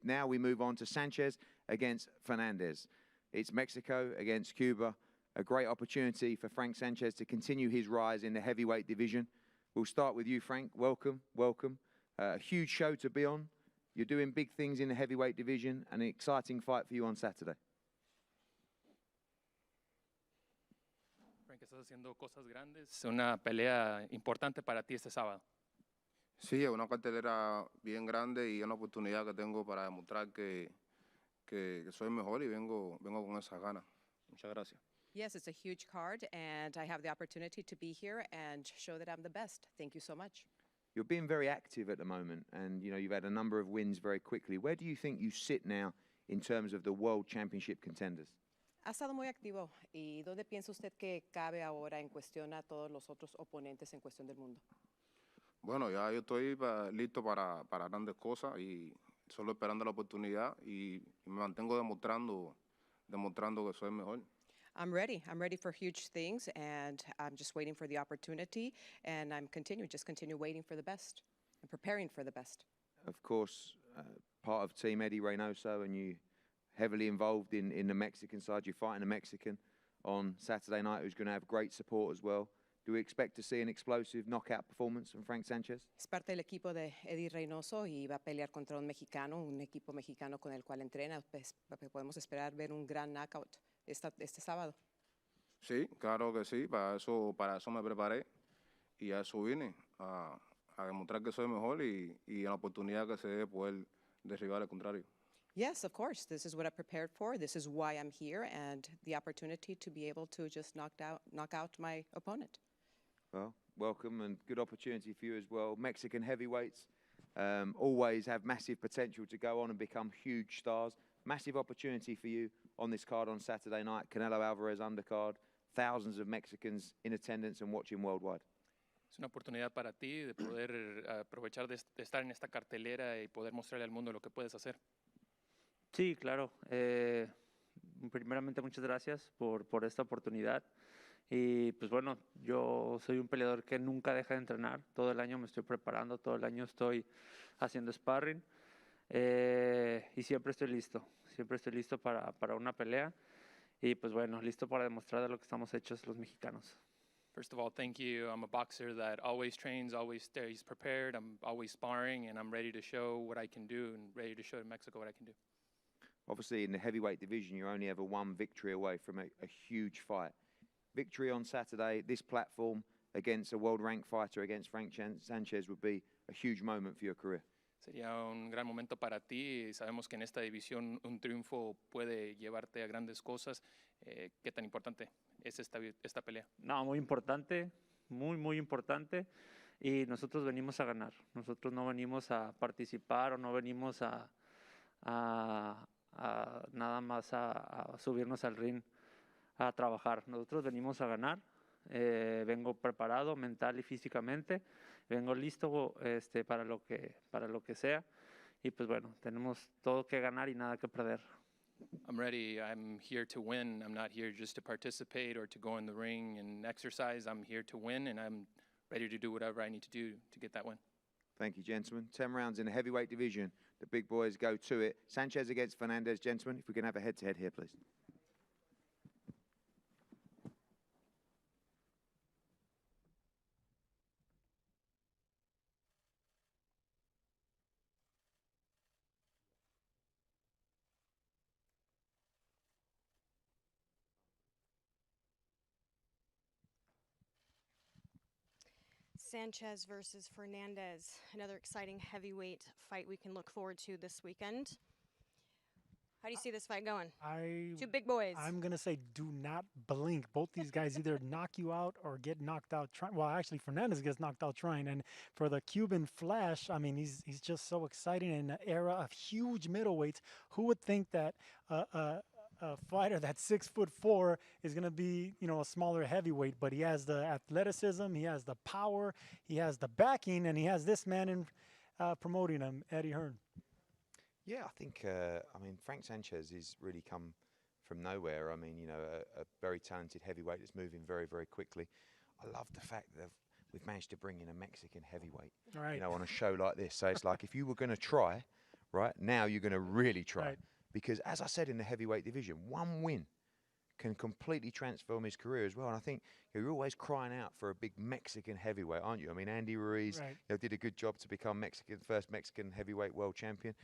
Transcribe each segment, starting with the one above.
Now we move on to Sanchez against Fernandez. It's Mexico against Cuba. A great opportunity for Frank Sanchez to continue his rise in the heavyweight division. We'll start with you, Frank. Welcome, welcome. A huge show to be on. You're doing big things in the heavyweight division. An exciting fight for you on Saturday. Frank, estás haciendo cosas grandes. Una pelea importante para ti este sábado. Sí, es una cartelera bien grande y una oportunidad que tengo para demostrar que soy mejor y vengo con esa ganas. Muchas gracias. Yes, it's a huge card, and I have the opportunity to be here and show that I'm the best. Thank you so much. You're being very active at the moment, and you've had a number of wins very quickly. Where do you think you sit now in terms of the World Championship contenders? Ha estado muy activo. ¿Y dónde piensa usted que cabe ahora en cuestión a todos los otros oponentes en cuestión del mundo? Bueno, ya yo estoy listo para grandes cosas y solo esperando la oportunidad y me mantengo demostrando que soy mejor. I'm ready. I'm ready for huge things, and I'm just waiting for the opportunity, and I'm continue waiting for the best and preparing for the best. Of course, part of Team Eddie Reynoso, and you heavily involved in the Mexican side. You're fighting a Mexican on Saturday night who's going to have great support as well. Do we expect to see an explosive knockout performance from Frank Sanchez? Es parte del equipo de Eddie Reynoso y va a pelear contra un equipo mexicano con el cual entrena. Pues, podemos esperar ver un gran knockout este sábado. Sí, claro que sí. Para eso me preparé y a eso vine, a demostrar que soy mejor y la oportunidad que se dé poder derribar al contrario. Yes, of course. This is what I prepared for. This is why I'm here, and the opportunity to be able to just knock out my opponent. Well, welcome and good opportunity for you as well. Mexican heavyweights always have massive potential to go on and become huge stars. Massive opportunity for you on this card on Saturday night. Canelo Alvarez undercard. Thousands of Mexicans in attendance and watching worldwide. Es una oportunidad para ti de poder aprovechar de estar en esta cartelera y poder mostrarle al mundo lo que puedes hacer. Sí, claro. Primeramente, muchas gracias por esta oportunidad. Y pues bueno, yo soy un peleador que nunca deja de entrenar. Todo el año me estoy preparando, todo el año estoy haciendo sparring. Y siempre estoy listo para una pelea. Y pues bueno, listo para demostrar de lo que estamos hechos los mexicanos. First of all, thank you. I'm a boxer that always trains, always stays prepared. I'm always sparring, and I'm ready to show what I can do and ready to show in Mexico what I can do. Obviously, in the heavyweight division, you're only ever one victory away from a huge fight. Victory on Saturday, this platform against a world-ranked fighter, against Frank Sanchez, would be a huge moment for your career. Sería un gran momento para ti. Sabemos que en esta división un triunfo puede llevarte a grandes cosas. ¿Qué tan importante es esta pelea? No, muy importante, muy importante. Y nosotros venimos a ganar. Nosotros no venimos a participar o no venimos a nada más a subirnos al ring a trabajar. Nosotros venimos a ganar. Vengo preparado mental y físicamente. Vengo listo para lo que sea. Y pues bueno, tenemos todo que ganar y nada que perder. I'm ready. I'm here to win. I'm not here just to participate or to go in the ring and exercise. I'm here to win, and I'm ready to do whatever I need to do to get that win. Thank you, gentlemen. 10 rounds in the heavyweight division. The big boys go to it. Sanchez against Fernandez. Gentlemen, if we can have a head-to-head here, please. Sanchez versus Fernandez, another exciting heavyweight fight we can look forward to this weekend. How do you see this fight going? Two big boys. I'm going to say do not blink. Both these guys either knock you out or get knocked out trying. Well, actually, Fernandez gets knocked out trying. And for the Cuban Flash, I mean, he's just so exciting in an era of huge middleweights. Who would think that a fighter that's 6'4" is going to be, a smaller heavyweight, but he has the athleticism, he has the power, he has the backing, and he has this man in promoting him, Eddie Hearn. Yeah, I think, Frank Sanchez has really come from nowhere. I mean, a very talented heavyweight that's moving very, very quickly. I love the fact that we've managed to bring in a Mexican heavyweight, Right. on a show like this. So it's like if you were going to try, right? Now you're going to really try. Right. Because as I said in the heavyweight division, one win can completely transform his career as well. And I think you're always crying out for a big Mexican heavyweight, aren't you? I mean, Andy Ruiz did a good job to become first Mexican heavyweight world champion.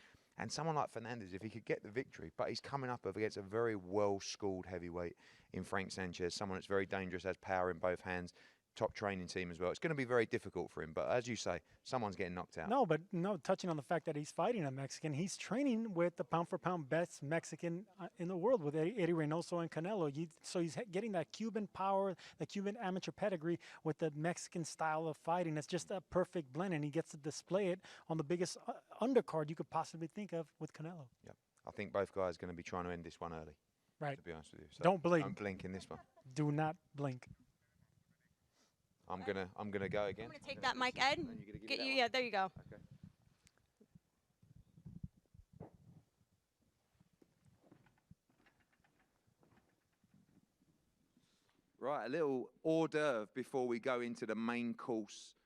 And someone like Fernandez, if he could get the victory, but he's coming up against a very well-schooled heavyweight in Frank Sanchez, someone that's very dangerous, has power in both hands, top training team as well. It's going to be very difficult for him. But as you say, someone's getting knocked out. No, touching on the fact that he's fighting a Mexican, he's training with the pound-for-pound best Mexican in the world with Eddie Reynoso and Canelo. So he's getting that Cuban power, the Cuban amateur pedigree with the Mexican style of fighting. It's just a perfect blend, and he gets to display it on the biggest undercard you could possibly think of with Canelo. Yep. I think both guys are going to be trying to end this one early. Right. To be honest with you. So don't blink. Don't blink in this one. Do not blink. I'm gonna go again. I'm gonna take that mic, Ed. Get you, yeah, there you go. Okay. Right, a little hors d'oeuvre before we go into the main course.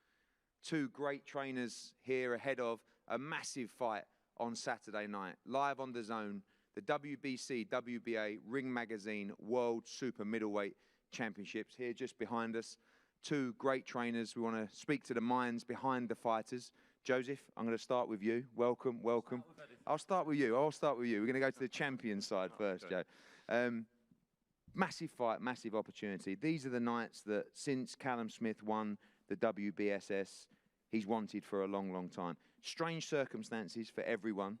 Two great trainers here ahead of a massive fight on Saturday night, live on the Zone, the WBC, WBA Ring Magazine World Super Middleweight Championships here just behind us. Two great trainers. We want to speak to the minds behind the fighters. Joseph, I'm going to start with you. Welcome, welcome. I'll start with you. We're going to go to the champion side first, Joe. Massive fight, massive opportunity. These are the nights that since Callum Smith won the WBSS, he's wanted for a long, long time. Strange circumstances for everyone,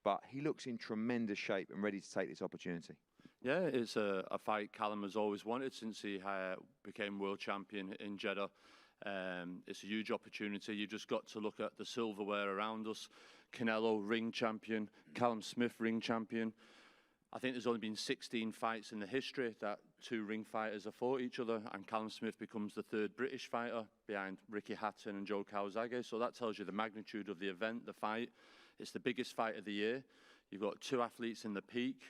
but he looks in tremendous shape and ready to take this opportunity. Yeah, it's a fight Callum has always wanted since he became world champion in Jeddah. It's a huge opportunity. You've just got to look at the silverware around us. Canelo, ring champion. Callum Smith, ring champion. I think there's only been 16 fights in the history that two ring fighters have fought each other, and Callum Smith becomes the third British fighter behind Ricky Hatton and Joe Kawasaki. So that tells you the magnitude of the event, the fight. It's the biggest fight of the year. You've got two athletes in the peak.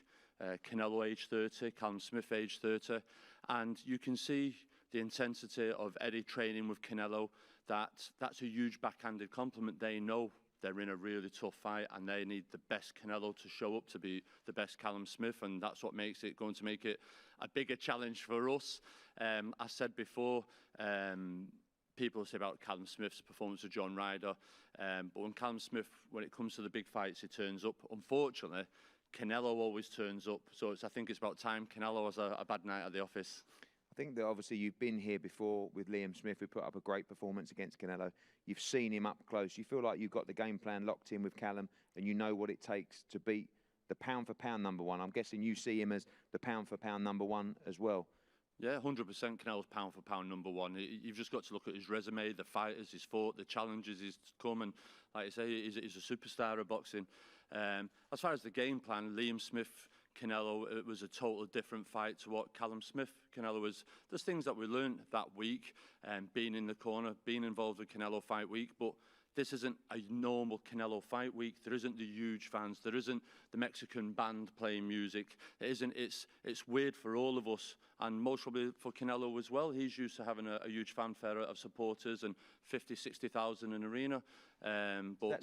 Canelo age 30, Callum Smith age 30, and you can see the intensity of Eddie training with Canelo. That's a huge backhanded compliment. They know they're in a really tough fight and they need the best Canelo to show up to be the best Callum Smith, and that's what makes it going to make it a bigger challenge for us. I said before, people say about Callum Smith's performance with John Ryder, but when Callum Smith, when it comes to the big fights, he turns up. Unfortunately, Canelo always turns up, so I think it's about time Canelo has a bad night at the office. I think that obviously you've been here before with Liam Smith, who put up a great performance against Canelo. You've seen him up close. You feel like you've got the game plan locked in with Callum, and you know what it takes to beat the pound-for-pound number one. I'm guessing you see him as the pound-for-pound number one as well. Yeah, 100% Canelo's pound-for-pound number one. You've just got to look at his resume, the fighters he's fought, the challenges he's come, and like I say, he's a superstar of boxing. As far as the game plan, Liam Smith, Canelo, it was a totally different fight to what Callum Smith, Canelo was. There's things that we learned that week, being in the corner, being involved with Canelo fight week, but this isn't a normal Canelo fight week. There isn't the huge fans. There isn't the Mexican band playing music. It isn't. It's weird for all of us, and most probably for Canelo as well. He's used to having a huge fanfare of supporters and 50, 60,000 in arena. But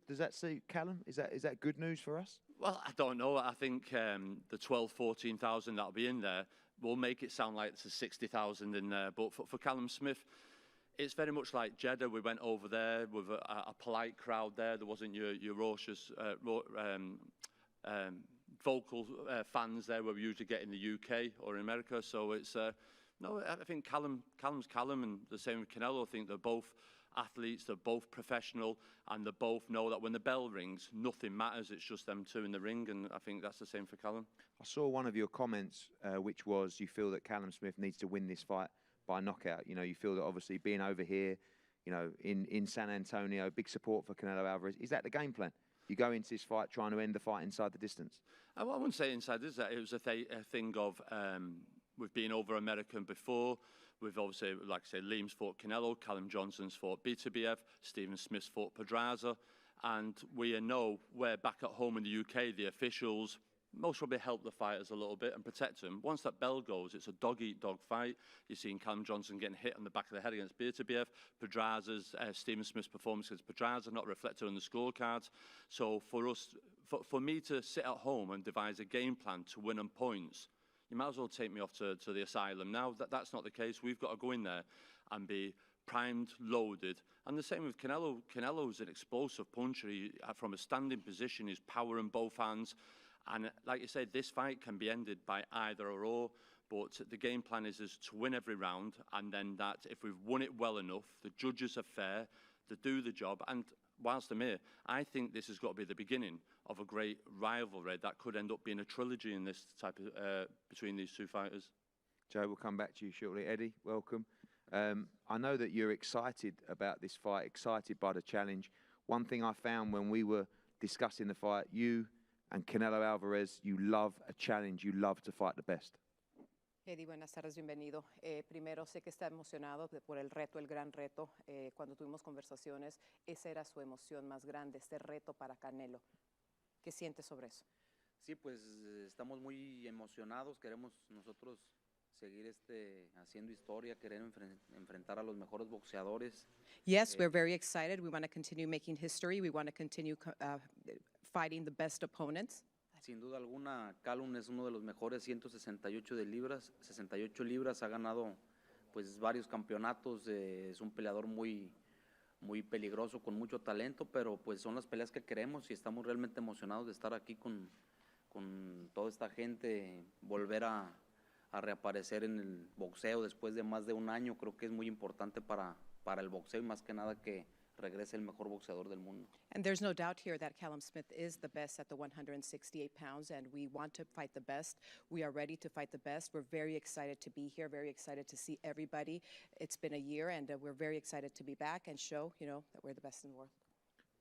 does that suit Callum? Is that good news for us? Well, I don't know. I think the 12, 14,000 that'll be in there will make it sound like there's 60,000 in there. But for Callum Smith, it's very much like Jeddah. We went over there with a polite crowd there. There wasn't your raucous, vocal fans there where we usually get in the UK or in America. So it's, no, I think Callum's Callum, and the same with Canelo. I think they're both athletes, they're both professional, and they both know that when the bell rings, nothing matters. It's just them two in the ring, and I think that's the same for Callum. I saw one of your comments, which was you feel that Callum Smith needs to win this fight by knockout. You know, you feel that obviously being over here, you know, in San Antonio, big support for Canelo Alvarez. Is that the game plan? You go into this fight trying to end the fight inside the distance? I wouldn't say inside this. It was a thing of we've been over American before. We've obviously, like I say, Liam's fought Canelo, Callum Johnson's fought BTBF, Stephen Smith's fought Pedraza, and we know we're back at home in the UK, the officials, most probably help the fighters a little bit and protect them. Once that bell goes, it's a dog-eat-dog fight. You're seeing Callum Johnson getting hit on the back of the head against Beterbiev. Pedraza's, Stephen Smith's performance against Pedraza not reflected on the scorecards. So for me to sit at home and devise a game plan to win on points, you might as well take me off to the asylum. Now, that's not the case. We've got to go in there and be primed, loaded. And the same with Canelo. Canelo's an explosive puncher. From a standing position, his power in both hands. And like you said, this fight can be ended by either or. But the game plan is to win every round. And then that if we've won it well enough, the judges are fair, they do the job. And whilst I'm here, I think this has got to be the beginning of a great rivalry that could end up being a trilogy in this type of between these two fighters. Joe, we'll come back to you shortly. Eddie, welcome. I know that you're excited about this fight, excited by the challenge. One thing I found when we were discussing the fight, you and Canelo Alvarez, you love a challenge, you love to fight the best. Eddie, buenas tardes, bienvenido. Primero, sé que está emocionado por el reto, el gran reto. Cuando tuvimos conversaciones, esa era su emoción más grande, este reto para Canelo. ¿Qué sientes sobre eso? Sí, pues estamos muy emocionados, queremos nosotros seguir haciendo historia, querer enfrentar a los mejores boxeadores. Yes, we're very excited. We want to continue making history. We want to continue fighting the best opponents. Sin duda alguna, Callum es uno de los mejores 168 de libras, 68 libras, ha ganado pues varios campeonatos, es un peleador muy peligroso, con mucho talento, pero pues son las peleas que queremos y estamos realmente emocionados de estar aquí con toda esta gente, volver a reaparecer en el boxeo después de más de un año. Creo que es muy importante para el boxeo y más que nada que regrese el mejor boxeador del mundo. And there's no doubt here that Callum Smith is the best at the 168 pounds, and we want to fight the best. We are ready to fight the best. We're very excited to be here, very excited to see everybody. It's been a year, and we're very excited to be back and show, that we're the best in the world.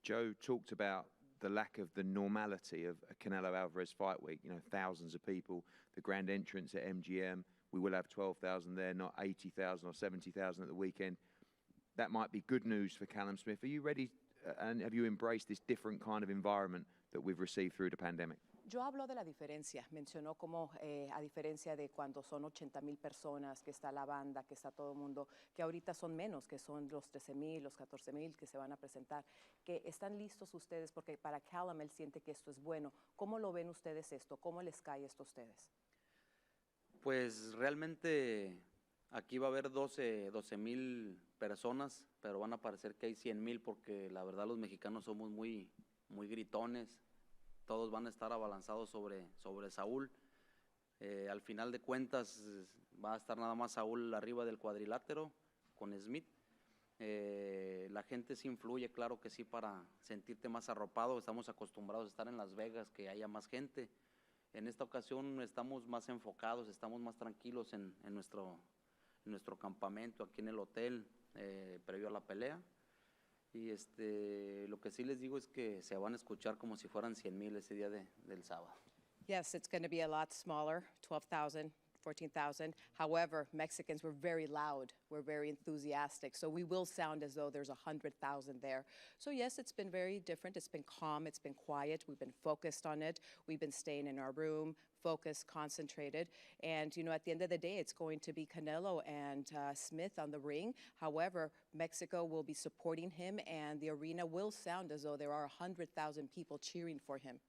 Joe talked about the lack of the normality of a Canelo Alvarez fight week. Thousands of people, the grand entrance at MGM. We will have 12,000 there, not 80,000 or 70,000 at the weekend. That might be good news for Callum Smith. Are you ready and have you embraced this different kind of environment that we've received through the pandemic? Yo hablo de la diferencia, mencionó como a diferencia de cuando son 80,000 personas, que está la banda, que está todo el mundo, que ahorita son menos, que son los 13,000, los 14,000 que se van a presentar, que están listos ustedes porque para Callum él siente que esto es bueno. ¿Cómo lo ven ustedes esto? ¿Cómo les cae esto a ustedes? Pues realmente aquí va a haber 12,000 personas, pero van a parecer que hay 100,000 porque la verdad los mexicanos somos muy gritones. Todos van a estar abalanzados sobre Saúl. Al final de cuentas va a estar nada más Saúl arriba del cuadrilátero con Smith. La gente sí influye, claro que sí, para sentirte más arropado. Estamos acostumbrados a estar en Las Vegas, que haya más gente. En esta ocasión estamos más enfocados, estamos más tranquilos en nuestro campamento, aquí en el hotel, previo a la pelea. Y lo que sí les digo es que se van a escuchar como si fueran 100,000 ese día del sábado. Yes, it's going to be a lot smaller, 12,000, 14,000. However, Mexicans were very loud. We're very enthusiastic. So we will sound as though there's 100,000 there. So yes, it's been very different. It's been calm. It's been quiet. We've been focused on it. We've been staying in our room, focused, concentrated. And, at the end of the day, it's going to be Canelo and Smith on the ring. However, Mexico will be supporting him, and the arena will sound as though there are 100,000 people cheering for him.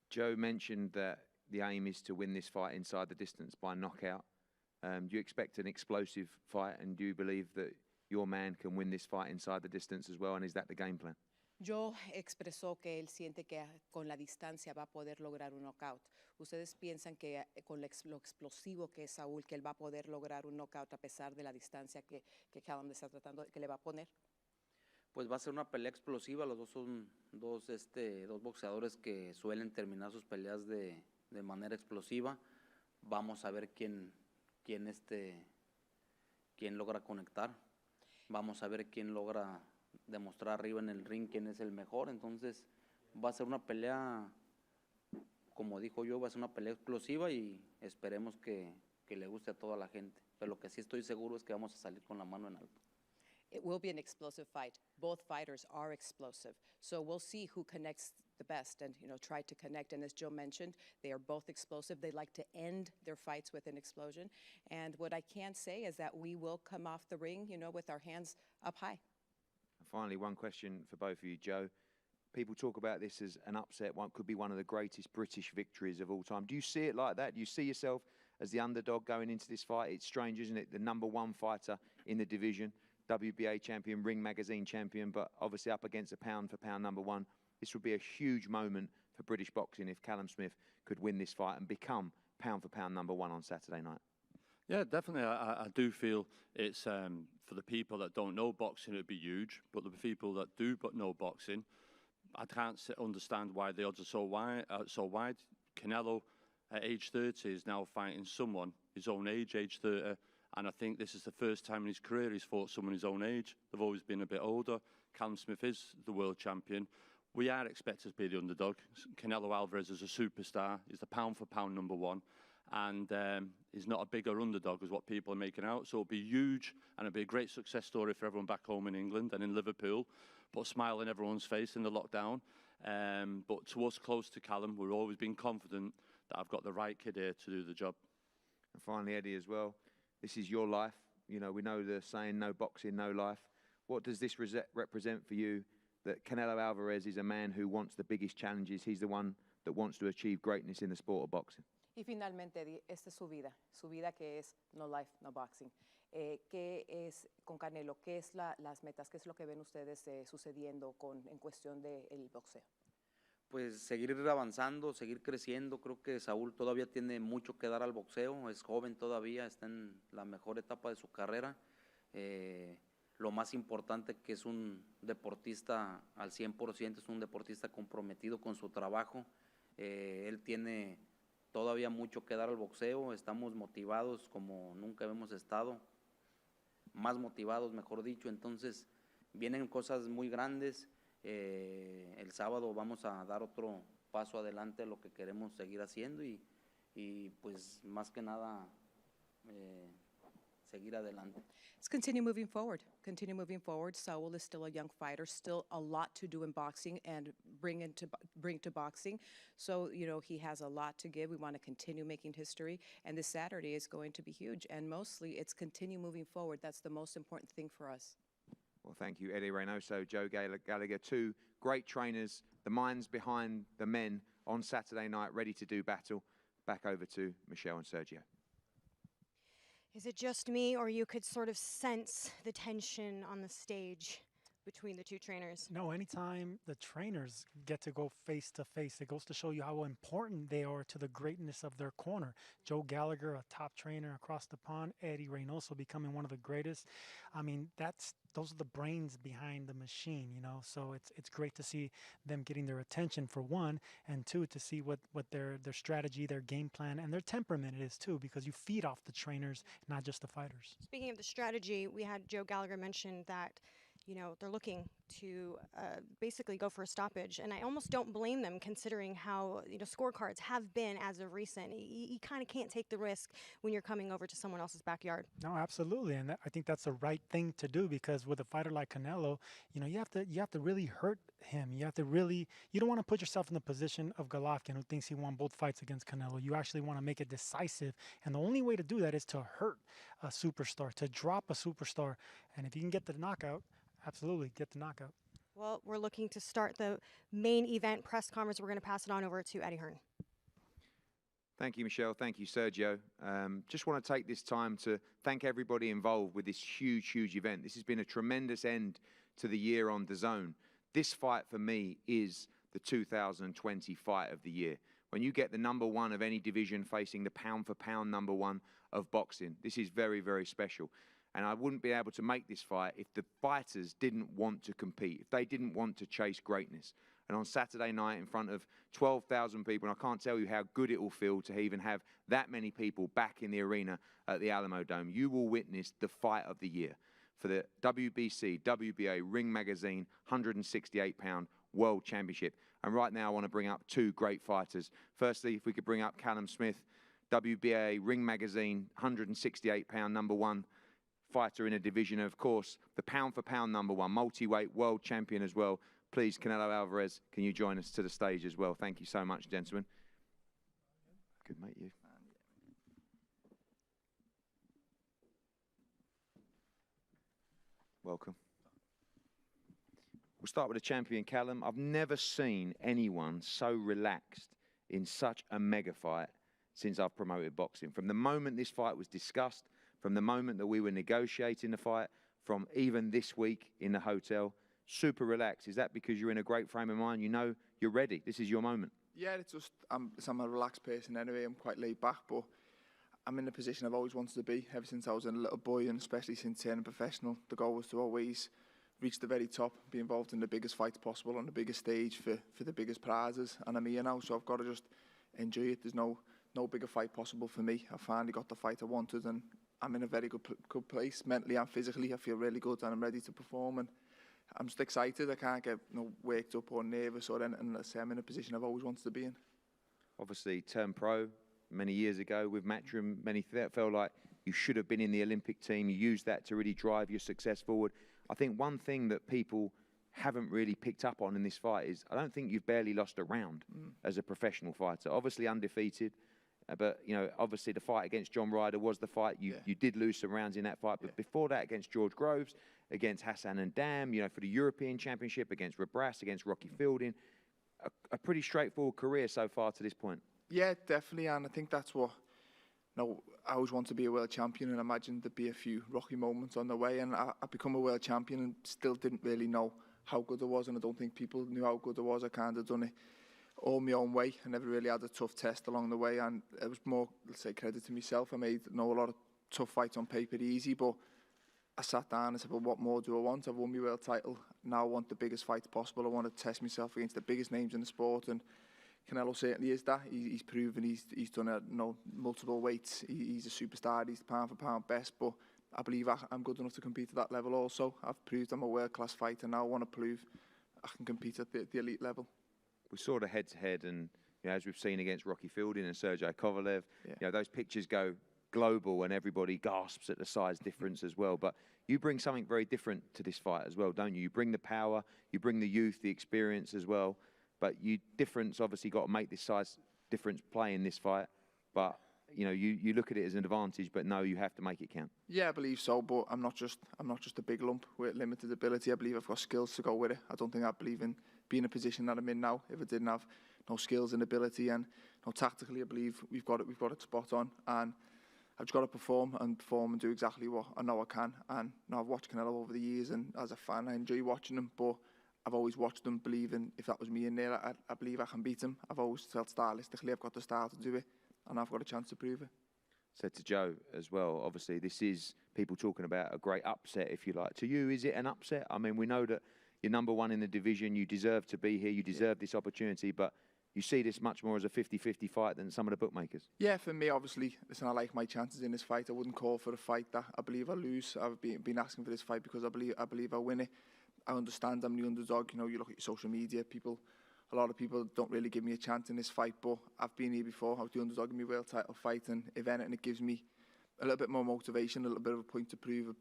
Joe mentioned that the aim is to win this fight inside the distance by knockout. Do you expect an explosive fight, and do you believe that your man can win this fight inside the distance as well, and is that the game plan? Joe expresó que él siente que con la distancia va a poder lograr un knockout. ¿Ustedes piensan que con lo explosivo que es Saúl, que él va a poder lograr un knockout a pesar de la distancia que Callum está tratando, que le va a poner? Pues va a ser una pelea explosiva. Los dos son dos boxeadores que suelen terminar sus peleas de manera explosiva. Vamos a ver quién logra conectar. Vamos a ver quién logra demostrar arriba en el ring quién es el mejor. Entonces va a ser una pelea, como dijo yo, va a ser una pelea explosiva y esperemos que le guste a toda la gente. Pero lo que sí estoy seguro es que vamos a salir con la mano en alto. It will be an explosive fight. Both fighters are explosive. So we'll see who connects the best and, try to connect. And as Joe mentioned, they are both explosive. They like to end their fights with an explosion. And what I can say is that we will come off the ring, with our hands up high. And finally, one question for both of you, Joe. People talk about this as an upset. One could be one of the greatest British victories of all time. Do you see it like that? Do you see yourself as the underdog going into this fight? It's strange, isn't it? The #1 fighter in the division, WBA champion, Ring Magazine champion, but obviously up against a pound-for-pound #1. This would be a huge moment for British boxing if Callum Smith could win this fight and become pound-for-pound #1 on Saturday night. Yeah, definitely. I do feel it's, for the people that don't know boxing, it would be huge. But the people that do but know boxing, I can't understand why the odds are so wide. Canelo, at age 30, is now fighting someone his own age, age 30. And I think this is the first time in his career he's fought someone his own age. They've always been a bit older. Callum Smith is the world champion. We are expected to be the underdog. Canelo Alvarez is a superstar. He's the pound-for-pound #1. And he's not a bigger underdog as what people are making out. So it'll be huge, and it'll be a great success story for everyone back home in England and in Liverpool. Put a smile on everyone's face in the lockdown. But to us, close to Callum, we've always been confident that I've got the right kid here to do the job. And finally, Eddie, as well, this is your life. We know the saying, no boxing, no life. What does this represent for you, that Canelo Alvarez is a man who wants the biggest challenges? He's the one that wants to achieve greatness in the sport of boxing. Y finalmente, Eddie, esta es su vida que es no life, no boxing. ¿Qué es con Canelo? ¿Qué es las metas? ¿Qué es lo que ven ustedes sucediendo en cuestión del boxeo? Pues seguir avanzando, seguir creciendo. Creo que Saúl todavía tiene mucho que dar al boxeo, es joven todavía, está en la mejor etapa de su carrera. Lo más importante que es un deportista al 100%, es un deportista comprometido con su trabajo. Él tiene todavía mucho que dar al boxeo, estamos motivados como nunca hemos estado, más motivados, mejor dicho. Entonces vienen cosas muy grandes. El sábado vamos a dar otro paso adelante a lo que queremos seguir haciendo y pues más que nada seguir adelante. Let's continue moving forward. Continue moving forward. Saul is still a young fighter, still a lot to do in boxing and bring to boxing. So, he has a lot to give. We want to continue making history. And this Saturday is going to be huge. And mostly it's continue moving forward. That's the most important thing for us. Well, thank you, Eddie Reynoso, Joe Gallagher, two great trainers, the minds behind the men on Saturday night, ready to do battle. Back over to Michelle and Sergio. Is it just me, or you could sort of sense the tension on the stage between the two trainers? No, anytime the trainers get to go face to face, it goes to show you how important they are to the greatness of their corner. Joe Gallagher, a top trainer across the pond, Eddie Reynoso becoming one of the greatest. I mean, those are the brains behind the machine, so it's great to see them getting their attention, for one, and two, to see what their strategy, their game plan, and their temperament is too, because you feed off the trainers, not just the fighters. Speaking of the strategy, we had Joe Gallagher mention that they're looking to basically go for a stoppage. And I almost don't blame them, considering how, scorecards have been as of recent. You kind of can't take the risk when you're coming over to someone else's backyard. No, absolutely. And I think that's the right thing to do, because with a fighter like Canelo, you have to really hurt him. You don't want to put yourself in the position of Golovkin, who thinks he won both fights against Canelo. You actually want to make it decisive. And the only way to do that is to hurt a superstar, to drop a superstar. And if you can get the knockout, absolutely, get the knockout. Well, we're looking to start the main event press conference. We're going to pass it on over to Eddie Hearn. Thank you, Michelle. Thank you, Sergio. Just want to take this time to thank everybody involved with this huge event. This has been a tremendous end to the year on DAZN. This fight for me is the 2020 fight of the year. When you get the #1 of any division facing the pound-for-pound #1 of boxing, this is very, very special. And I wouldn't be able to make this fight if the fighters didn't want to compete, if they didn't want to chase greatness. And on Saturday night in front of 12,000 people, and I can't tell you how good it will feel to even have that many people back in the arena at the Alamo Dome, you will witness the fight of the year for the WBC, WBA, Ring Magazine, 168-pound World Championship. And right now I want to bring up two great fighters. Firstly, if we could bring up Callum Smith, WBA, Ring Magazine, 168-pound #1 fighter in a division, of course, the pound-for-pound #1, multi-weight world champion as well, please, Canelo Alvarez, can you join us to the stage as well? Thank you so much, gentlemen. Good, mate, you. Welcome. We'll start with the champion, Callum. I've never seen anyone so relaxed in such a mega fight since I've promoted boxing. From the moment this fight was discussed, from the moment that we were negotiating the fight, from even this week in the hotel, super relaxed. Is that because you're in a great frame of mind? You know you're ready. This is your moment. Yeah, it's just, I'm a relaxed person anyway. I'm quite laid back, but I'm in the position I've always wanted to be ever since I was a little boy, and especially since turning professional. The goal was to always reach the very top, be involved in the biggest fights possible on the biggest stage for the biggest prizes. And I'm here now, so I've got to just enjoy it. There's no bigger fight possible for me. I finally got the fight I wanted, and I'm in a very good place mentally and physically. I feel really good, and I'm ready to perform. And I'm just excited. I can't get worked up or nervous or anything unless I'm in a position I've always wanted to be in. Obviously, turned pro many years ago with Matchroom. Many felt like you should have been in the Olympic team. You used that to really drive your success forward. I think one thing that people haven't really picked up on in this fight is I don't think you've barely lost a round as a professional fighter. Obviously undefeated, but you know, obviously the fight against John Ryder was the fight. You did lose some rounds in that fight, but before that, against George Groves, against Hassan and Dam, you know, for the European Championship, against Rabras, against Rocky Fielding, a pretty straightforward career so far to this point. Yeah, definitely, and I think that's what. I always want to be a world champion, and imagine there'd be a few rocky moments on the way, and I become a world champion and still didn't really know how good I was, and I don't think people knew how good I was. I kind of done it all my own way. I never really had a tough test along the way, and it was more, let's say, credit to myself. I made a lot of tough fights on paper easy, but I sat down and said, well, what more do I want? I've won my world title. Now I want the biggest fights possible. I want to test myself against the biggest names in the sport, and Canelo certainly is that. He's proven he's done multiple weights. He's a superstar. He's the pound for pound best. But I believe I'm good enough to compete at that level also. I've proved I'm a world-class fighter. Now I want to prove I can compete at the elite level. We saw the head-to-head, and you know, as we've seen against Rocky Fielding and Sergey Kovalev, you know, those pictures go global and everybody gasps at the size difference as well. But you bring something very different to this fight as well, don't you? You bring the power, you bring the youth, the experience as well. But obviously got to make this size difference play in this fight. But you know, you look at it as an advantage, but no, you have to make it count. Yeah, I believe so. But I'm not just a big lump with limited ability. I believe I've got skills to go with it. I don't think I believe in being in a position that I'm in now if I didn't have no skills and ability. And tactically, I believe we've got it spot on. And I've just got to perform and do exactly what I know I can. And I've watched Canelo over the years, and as a fan, I enjoy watching him. But I've always watched them believing if that was me in there, I believe I can beat him. I've always felt stylistically I've got the style to do it, and I've got a chance to prove it. Said to Joe as well, obviously this is people talking about a great upset, if you like. To you, is it an upset? I mean, we know that you're number one in the division, you deserve to be here, you deserve this opportunity, but you see this much more as a 50-50 fight than some of the bookmakers. Yeah, for me, obviously, listen, I like my chances in this fight. I wouldn't call for a fight that I believe I lose. I've been asking for this fight because I believe I win it. I understand I'm the underdog. You know, you look at your social media, a lot of people don't really give me a chance in this fight, but I've been here before. I was the underdog in my world title fight, and if anything, it gives me a little bit more motivation, a little bit of a point to prove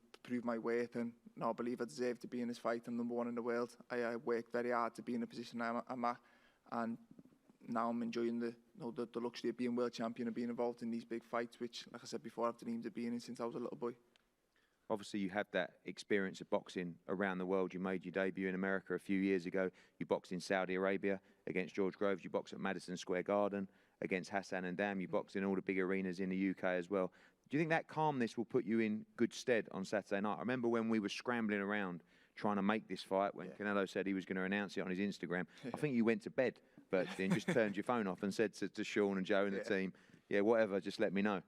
my worth, and I believe I deserve to be in this fight. I'm number one in the world. I worked very hard to be in the position I'm at, and now I'm enjoying the luxury of being world champion and being involved in these big fights, which, like I said before, I've dreamed of being in since I was a little boy. Obviously, you have that experience of boxing around the world. You made your debut in America a few years ago. You boxed in Saudi Arabia against George Groves. You boxed at Madison Square Garden against Hassan and Dam. You boxed in all the big arenas in the UK as well. Do you think that calmness will put you in good stead on Saturday night? I remember when we were scrambling around trying to make this fight, when Canelo said he was going to announce it on his Instagram. I think you went to bed virtually and just turned your phone off and said to Sean and Joe and the team, yeah, whatever, just let me know.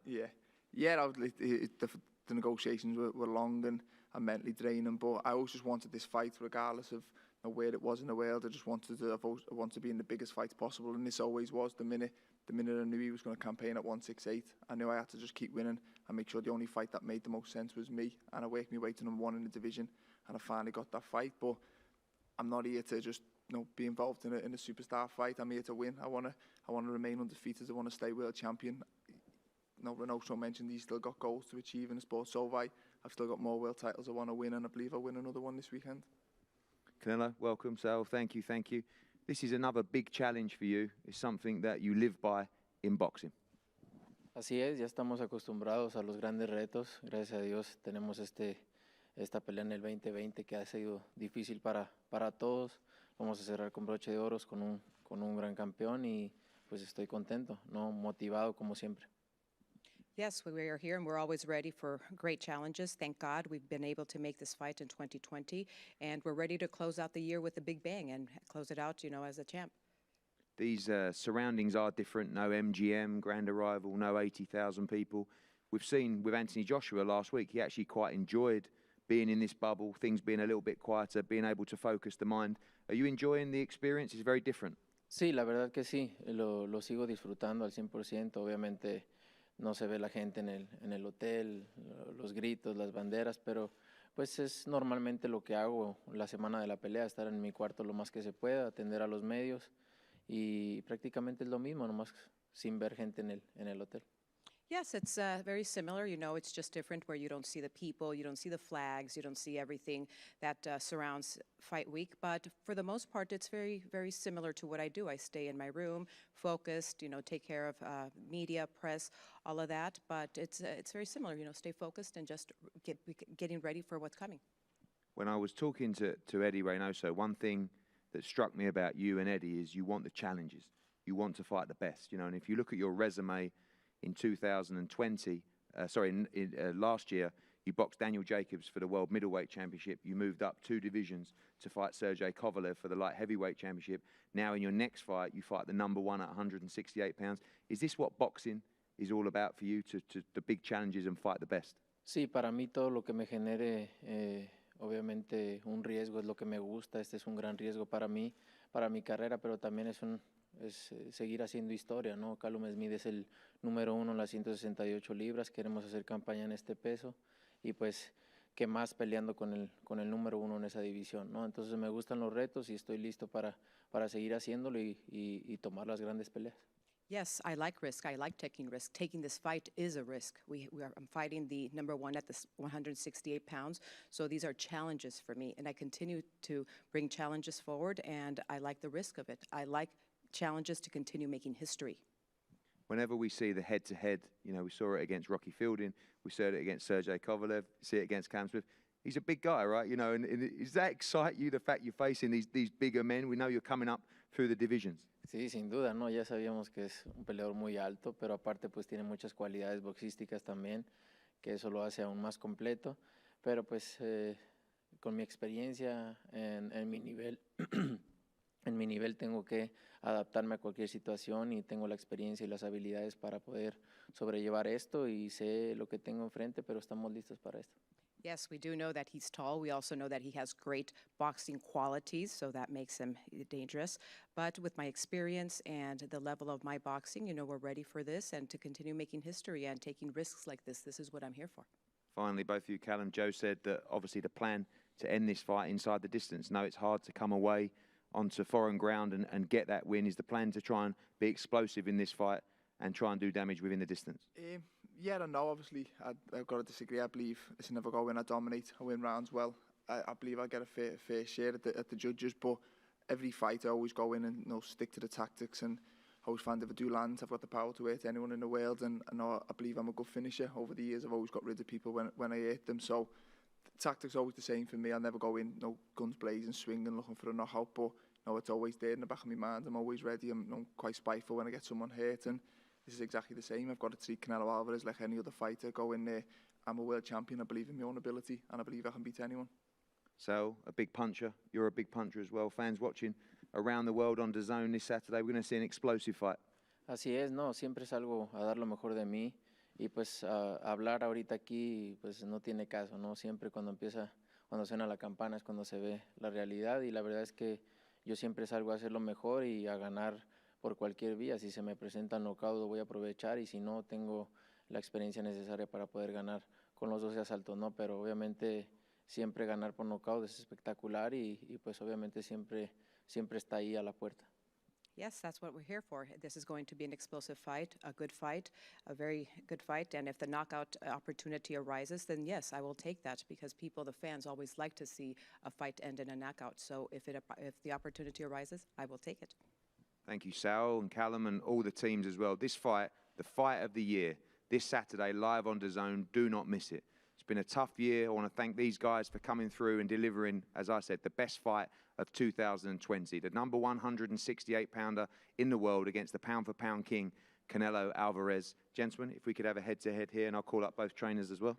The negotiations were long and mentally draining, but I always just wanted this fight regardless of where it was in the world. I wanted to be in the biggest fights possible, and this always was. The minute I knew he was going to campaign at 168, I knew I had to just keep winning and make sure the only fight that made the most sense was me, and I worked my way to number one in the division, and I finally got that fight. But I'm not here to just be involved in a superstar fight. I'm here to win. I want to remain undefeated. I want to stay world champion. Renato mentioned he's still got goals to achieve in the sport. So have I. I've still got more world titles I want to win, and I believe I'll win another one this weekend. Canelo, welcome. Sal, thank you, thank you. This is another big challenge for you. It's something that you live by in boxing. Así es, ya estamos acostumbrados a los grandes retos. Gracias a Dios tenemos esta pelea en el 2020 que ha sido difícil para todos. Vamos a cerrar con broche de oros con un gran campeón y pues estoy contento, ¿no? Motivado como siempre. Yes, we are here and we're always ready for great challenges. Thank God we've been able to make this fight in 2020 and we're ready to close out the year with a big bang and close it out, as a champ. These surroundings are different. No MGM, Grand Arrival, no 80,000 people. We've seen with Anthony Joshua last week, he actually quite enjoyed being in this bubble, things being a little bit quieter, being able to focus the mind. Are you enjoying the experience? It's very different. Sí, la verdad que sí, lo sigo disfrutando al 100%. Obviamente no se ve la gente en el hotel, los gritos, las banderas, pero pues es normalmente lo que hago la semana de la pelea, estar en mi cuarto lo más que se pueda, atender a los medios y prácticamente es lo mismo, nomás sin ver gente en el hotel. Yes, it's very similar. It's just different where you don't see the people, you don't see the flags, you don't see everything that surrounds Fight Week. But for the most part, it's very, very similar to what I do. I stay in my room, focused, take care of media, press, all of that. But it's very similar, stay focused and just getting ready for what's coming. When I was talking to Eddie Reynoso, one thing that struck me about you and Eddie is you want the challenges. You want to fight the best, and if you look at your resume in 2020, last year, you boxed Daniel Jacobs for the World Middleweight Championship. You moved up 2 divisions to fight Sergey Kovalev for the Light Heavyweight Championship. Now in your next fight, you fight the number 1 at 168 pounds. Is this what boxing is all about for you, to the big challenges and fight the best? Sí, para mí todo lo que me genere, obviamente un riesgo es lo que me gusta. Este es un gran riesgo para mí, para mi carrera, pero también es seguir haciendo historia, ¿no? Callum Smith es el número 1 en las 168 libras, queremos hacer campaña en este peso y pues qué más peleando con el número 1 en esa división, ¿no? Entonces me gustan los retos y estoy listo para seguir haciéndolo y tomar las grandes peleas. Yes, I like risk. I like taking risk. Taking this fight is a risk. I'm fighting the number 1 at the 168 pounds, so these are challenges for me, and I continue to bring challenges forward, and I like the risk of it. I like challenges to continue making history. Whenever we see the head-to-head, we saw it against Rocky Fielding, we saw it against Sergey Kovalev, see it against Callum Smith. He's a big guy, right? And does that excite you, the fact you're facing these bigger men? We know you're coming up through the divisions. Sí, sin duda, ¿no? Ya sabíamos que es un peleador muy alto, pero aparte pues tiene muchas cualidades boxísticas también, que eso lo hace aún más completo. Pero pues con mi experiencia en mi nivel, en mi nivel tengo que adaptarme a cualquier situación y tengo la experiencia y las habilidades para poder sobrellevar esto y sé lo que tengo enfrente, pero estamos listos para esto. Yes, we do know that he's tall. We also know that he has great boxing qualities, so that makes him dangerous. But with my experience and the level of my boxing, we're ready for this and to continue making history and taking risks like this. This is what I'm here for. Finally, both of you, Callum, Joe said that obviously the plan to end this fight inside the distance. No, it's hard to come away onto foreign ground and get that win. Is the plan to try and be explosive in this fight and try and do damage within the distance? Yeah and no, obviously. I've got to disagree. I believe it's never go when I dominate. I win rounds well. I believe I get a fair share at the judges, but every fight I always go in and stick to the tactics, and I always find if I do land, I've got the power to hit anyone in the world, and I believe I'm a good finisher. Over the years, I've always got rid of people when I hit them, so the tactics are always the same for me. I'll never go in, guns blazing, swinging, looking for a knockout, but it's always there in the back of my mind. I'm always ready. I'm quite spiteful when I get someone hurt, and this is exactly the same. I've got to treat Canelo Alvarez like any other fighter. Go in there. I'm a world champion. I believe in my own ability, and I believe I can beat anyone. So, a big puncher. You're a big puncher as well. Fans watching around the world on DAZN this Saturday, we're going to see an explosive fight. Así es, no, siempre salgo a dar lo mejor de mí y pues hablar ahorita aquí pues no tiene caso, ¿no? Siempre cuando suena la campana es cuando se ve la realidad y la verdad es que yo siempre salgo a hacer lo mejor y a ganar por cualquier vía. Si se me presenta el knockout lo voy a aprovechar y si no tengo la experiencia necesaria para poder ganar con los 12 asaltos, ¿no? Pero obviamente siempre ganar por knockout es espectacular y pues obviamente siempre está ahí a la puerta. Yes, that's what we're here for. This is going to be an explosive fight, a good fight, a very good fight. And if the knockout opportunity arises, then yes, I will take that because people, the fans, always like to see a fight end in a knockout. So if the opportunity arises, I will take it. Thank you, Sal and Callum and all the teams as well. This fight, the fight of the year, this Saturday, live on DAZN. Do not miss it. It's been a tough year. I want to thank these guys for coming through and delivering, as I said, the best fight of 2020. The number 168-pounder in the world against the pound-for-pound king, Canelo Alvarez. Gentlemen, if we could have a head-to-head here, and I'll call up both trainers as well.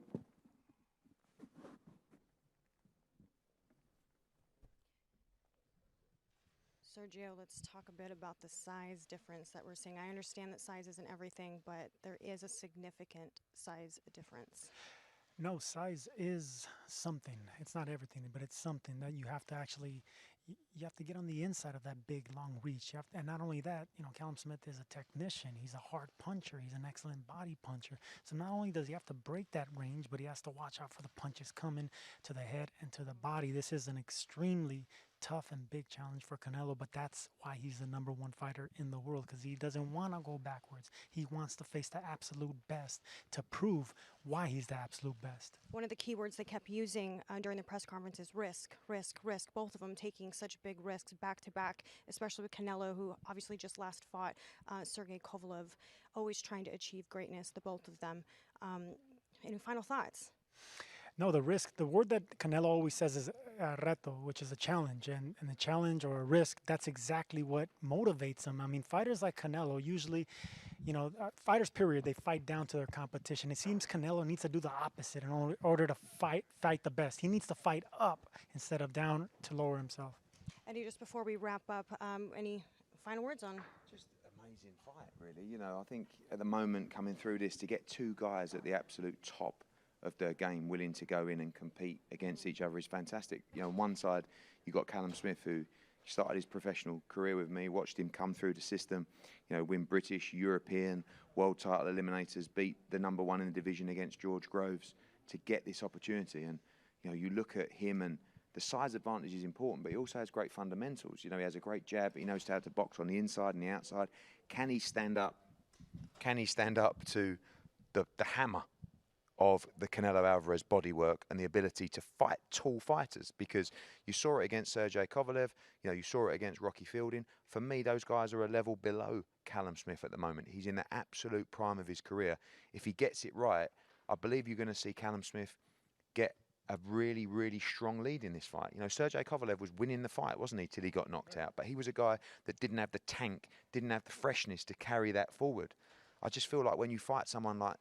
Sergio, let's talk a bit about the size difference that we're seeing. I understand that size isn't everything, but there is a significant size difference. No, size is something. It's not everything, but it's something that you have to actually, you have to get on the inside of that big, long reach. You have to, and not only that, you know, Callum Smith is a technician. He's a hard puncher. He's an excellent body puncher. So not only does he have to break that range, but he has to watch out for the punches coming to the head and to the body. This is an extremely tough and big challenge for Canelo, but that's why he's the #1 fighter in the world, because he doesn't want to go backwards. He wants to face the absolute best to prove why he's the absolute best. One of the key words they kept using during the press conference is risk, risk, risk. Both of them taking such big risks back to back, especially with Canelo, who obviously just last fought Sergey Kovalev, always trying to achieve greatness, the both of them. Any final thoughts? No, the risk, the word that Canelo always says is reto, which is a challenge. And the challenge or a risk, that's exactly what motivates him. I mean, fighters like Canelo usually, you know, fighters, period, they fight down to their competition. It seems Canelo needs to do the opposite in order to fight the best. He needs to fight up instead of down to lower himself. Eddie, just before we wrap up, any final words on? Just amazing fight, really. You know, I think at the moment coming through this, to get two guys at the absolute top of their game willing to go in and compete against each other is fantastic. You know, on one side, you've got Callum Smith, who started his professional career with me, watched him come through the system, you know, win British, European, world title eliminators, beat the #1 in the division against George Groves to get this opportunity. And, you know, you look at him and the size advantage is important, but he also has great fundamentals. You know, he has a great jab, but he knows how to box on the inside and the outside. Can he stand up? Can he stand up to the hammer of the Canelo Alvarez bodywork and the ability to fight tall fighters? Because you saw it against Sergey Kovalev, you know, you saw it against Rocky Fielding. For me, those guys are a level below Callum Smith at the moment. He's in the absolute prime of his career. If he gets it right, I believe you're going to see Callum Smith get a really, really strong lead in this fight. You know, Sergey Kovalev was winning the fight, wasn't he, till he got knocked out. But he was a guy that didn't have the tank, didn't have the freshness to carry that forward. I just feel like when you fight someone like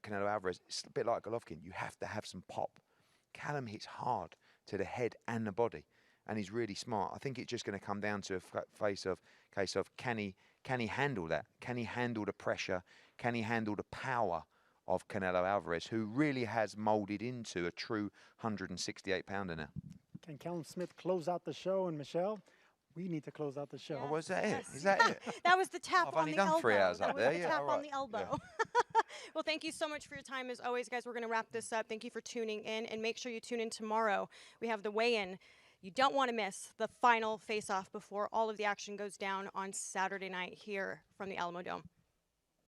Canelo Alvarez, it's a bit like Golovkin. You have to have some pop. Callum hits hard to the head and the body, and he's really smart. I think it's just going to come down to a case of can he handle that? Can he handle the pressure? Can he handle the power of Canelo Alvarez, who really has moulded into a true 168-pounder now? Can Callum Smith close out the show? And Michelle, we need to close out the show. Oh, was that it? Is that it? That was the tap I've on only the done elbow. 3 hours That up was there. the Yeah, tap all on right. the elbow. Yeah. Well, thank you so much for your time. As always, guys, we're going to wrap this up. Thank you for tuning in, and make sure you tune in tomorrow. We have the weigh-in. You don't want to miss the final face-off before all of the action goes down on Saturday night here from the Alamo Dome.